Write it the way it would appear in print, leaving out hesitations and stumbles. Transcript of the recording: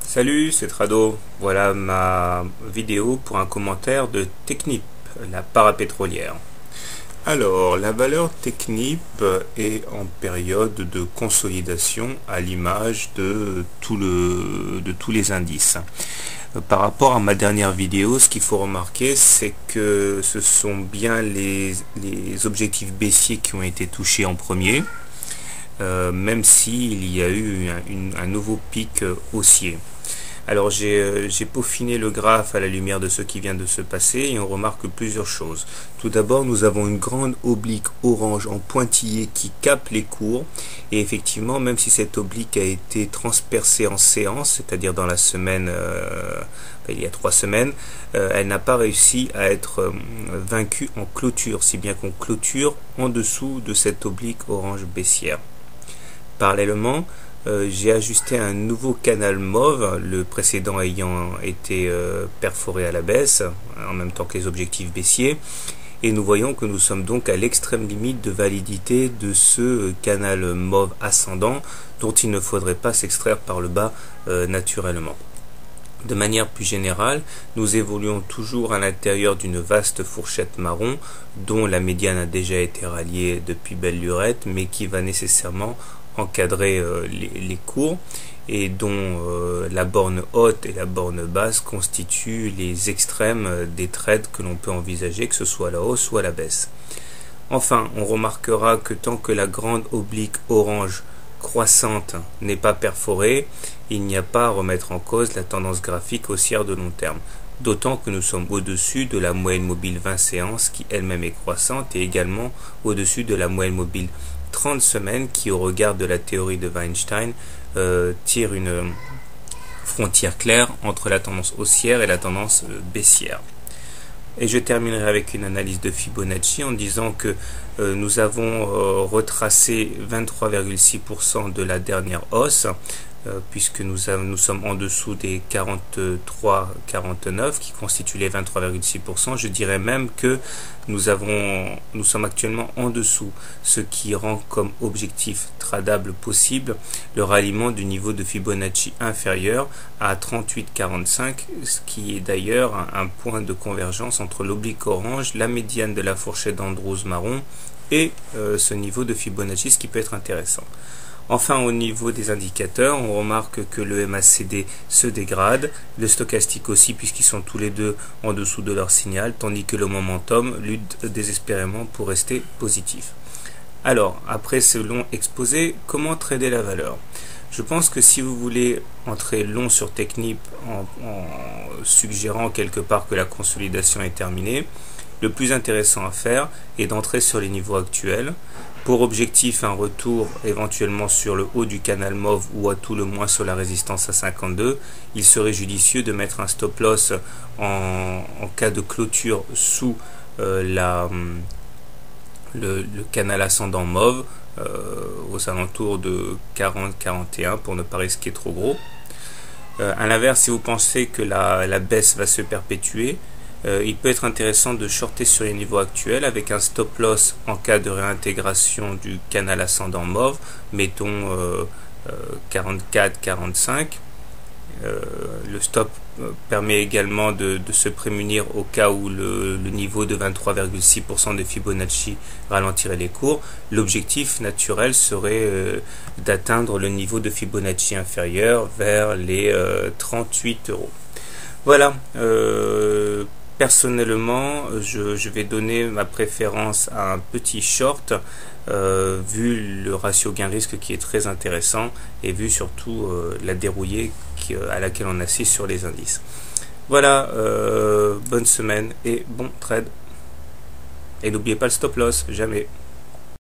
Salut, c'est Trado. Voilà ma vidéo pour un commentaire de Technip, la parapétrolière. Alors, la valeur Technip est en période de consolidation à l'image de tous les indices. Par rapport à ma dernière vidéo, ce qu'il faut remarquer, c'est que ce sont bien les objectifs baissiers qui ont été touchés en premier, même s'il y a eu un nouveau pic haussier. Alors j'ai peaufiné le graphe à la lumière de ce qui vient de se passer et on remarque plusieurs choses. Tout d'abord, nous avons une grande oblique orange en pointillé qui capte les cours, et effectivement, même si cette oblique a été transpercée en séance, c'est-à-dire dans la semaine, il y a 3 semaines, elle n'a pas réussi à être vaincue en clôture, si bien qu'on clôture en dessous de cette oblique orange baissière. Parallèlement, j'ai ajusté un nouveau canal mauve, le précédent ayant été perforé à la baisse, en même temps que les objectifs baissiers, et nous voyons que nous sommes donc à l'extrême limite de validité de ce canal mauve ascendant, dont il ne faudrait pas s'extraire par le bas naturellement. De manière plus générale, nous évoluons toujours à l'intérieur d'une vaste fourchette marron, dont la médiane a déjà été ralliée depuis belle lurette, mais qui va nécessairement encadrer les cours, et dont la borne haute et la borne basse constituent les extrêmes des trades que l'on peut envisager, que ce soit à la hausse ou à la baisse. Enfin, on remarquera que tant que la grande oblique orange croissante n'est pas perforée, il n'y a pas à remettre en cause la tendance graphique haussière de long terme, d'autant que nous sommes au-dessus de la moyenne mobile 20 séances qui elle-même est croissante, et également au-dessus de la moyenne mobile 30 semaines qui, au regard de la théorie de Weinstein, tire une frontière claire entre la tendance haussière et la tendance baissière. Et je terminerai avec une analyse de Fibonacci en disant que nous avons retracé 23,6% de la dernière hausse, puisque nous sommes en dessous des 43,49 qui constituent les 23,6%. Je dirais même que nous sommes actuellement en dessous, ce qui rend comme objectif tradable possible le ralliement du niveau de Fibonacci inférieur à 38,45, ce qui est d'ailleurs un point de convergence entre l'oblique orange, la médiane de la fourchette d'Andrews marron et ce niveau de Fibonacci, ce qui peut être intéressant. Enfin, au niveau des indicateurs, on remarque que le MACD se dégrade, le stochastique aussi, puisqu'ils sont tous les deux en dessous de leur signal, tandis que le momentum lutte désespérément pour rester positif. Alors, après ce long exposé, comment trader la valeur? Je pense que si vous voulez entrer long sur Technip en suggérant quelque part que la consolidation est terminée, le plus intéressant à faire est d'entrer sur les niveaux actuels. Pour objectif, un retour éventuellement sur le haut du canal mauve ou à tout le moins sur la résistance à 52. Il serait judicieux de mettre un stop loss en cas de clôture sous le canal ascendant mauve aux alentours de 40-41 pour ne pas risquer trop gros. À l'inverse, si vous pensez que la baisse va se perpétuer, il peut être intéressant de shorter sur les niveaux actuels avec un stop loss en cas de réintégration du canal ascendant mauve, mettons 44-45. Le stop permet également de se prémunir au cas où le niveau de 23,6% de Fibonacci ralentirait les cours. L'objectif naturel serait d'atteindre le niveau de Fibonacci inférieur vers les 38 €. Voilà. Personnellement, je vais donner ma préférence à un petit short, vu le ratio gain-risque qui est très intéressant, et vu surtout la dérouillée à laquelle on assiste sur les indices. Voilà, bonne semaine et bon trade. Et n'oubliez pas le stop loss, jamais.